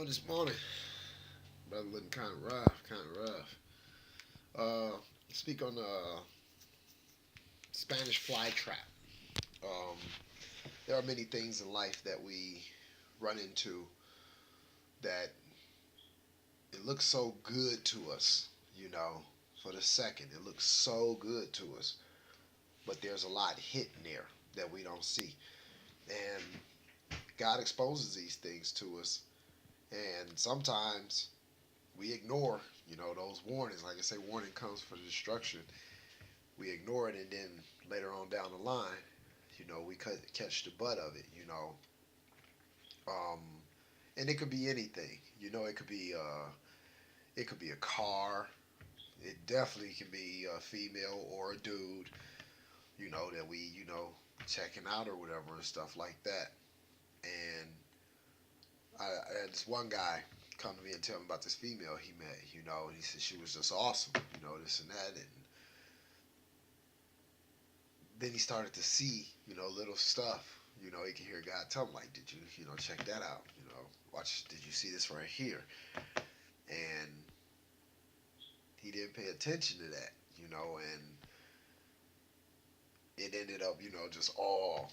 doing this morning? Brother looking kind of rough, kind of rough. Speak on the Spanish fly trap. Um, there are many things in life that we run into that it looks so good to us, you know, for the second. It looks so good to us, but there's a lot hidden there that we don't see. And God exposes these things to us, and sometimes we ignore, those warnings. Like I say, warning comes for destruction. We ignore it, and then later on down the line, we catch the butt of it. Um, and it could be anything. It could be a car. It definitely can be a female or a dude. That we checking out or whatever and stuff like that. And I had this one guy come to me and tell me about this female he met. And he said she was just awesome. This and that, and then he started to see, little stuff. He could hear God tell him, like, did you, check that out? Watch, did you see this right here? And he didn't pay attention to that, and it ended up, just all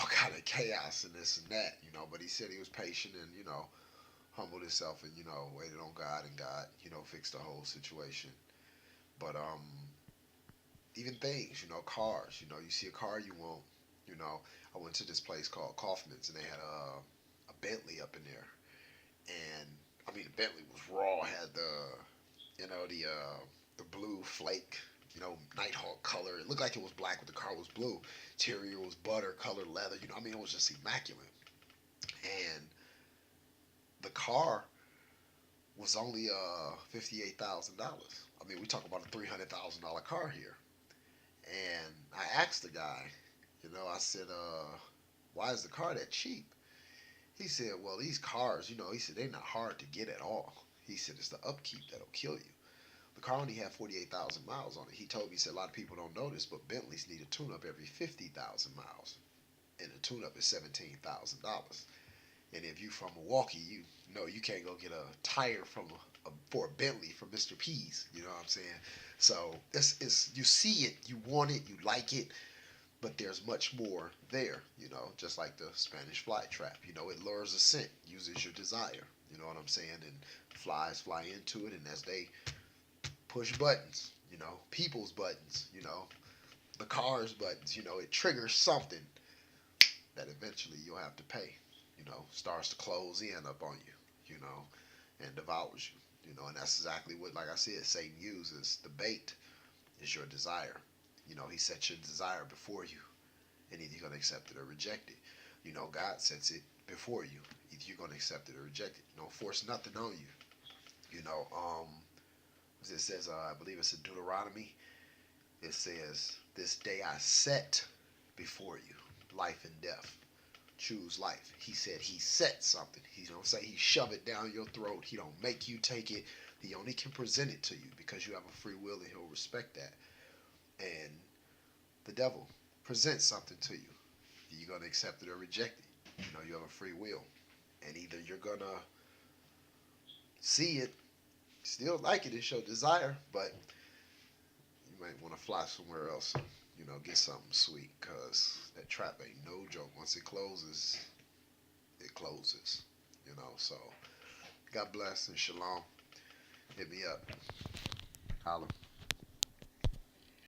kind of chaos and this and that, But he said he was patient and, humbled himself and, waited on God, and God, fixed the whole situation. But even things, cars, you see a car you want, I went to this place called Kaufman's, and they had a Bentley up in there. And I mean, the Bentley was raw, had the blue flake, Nighthawk color. It looked like it was black, but the car was blue. Interior was butter colored leather. It was just immaculate. And the car was only $58,000. I mean, we talk about a $300,000 car here. And I asked the guy, I said, why is the car that cheap? He said, well, these cars, he said, they're not hard to get at all. He said, it's the upkeep that'll kill you. The car only had 48,000 miles on it. He told me, he said, a lot of people don't know this, but Bentleys need a tune-up every 50,000 miles. And a tune-up is $17,000. And if you from Milwaukee, you know you can't go get a tire for a Bentley from Mr. P's. You know what I'm saying? So it's you see it, you want it, you like it, but there's much more there. Just like the Spanish fly trap. It lures a scent, uses your desire. You know what I'm saying? And flies fly into it, and as they push buttons, people's buttons, the car's buttons, it triggers something that eventually you'll have to pay. Starts to close in up on you, and devours you, and that's exactly what, like I said, Satan uses. The bait is your desire. He sets your desire before you, and either you're going to accept it or reject it. God sets it before you. Either you're going to accept it or reject it. Don't force nothing on you. It says, I believe it's in Deuteronomy, it says, this day I set before you life and death. Choose life. He said he set something. He don't say he shove it down your throat. He don't make you take it. He only can present it to you because you have a free will, and he'll respect that. And the devil presents something to you. You're going to accept it or reject it. You have a free will. And either you're going to see it, still like it, it's your desire, but you might want to fly somewhere else and, get something sweet, because that trap ain't no joke. Once it closes, it closes. So God bless and shalom. Hit me up. Holla.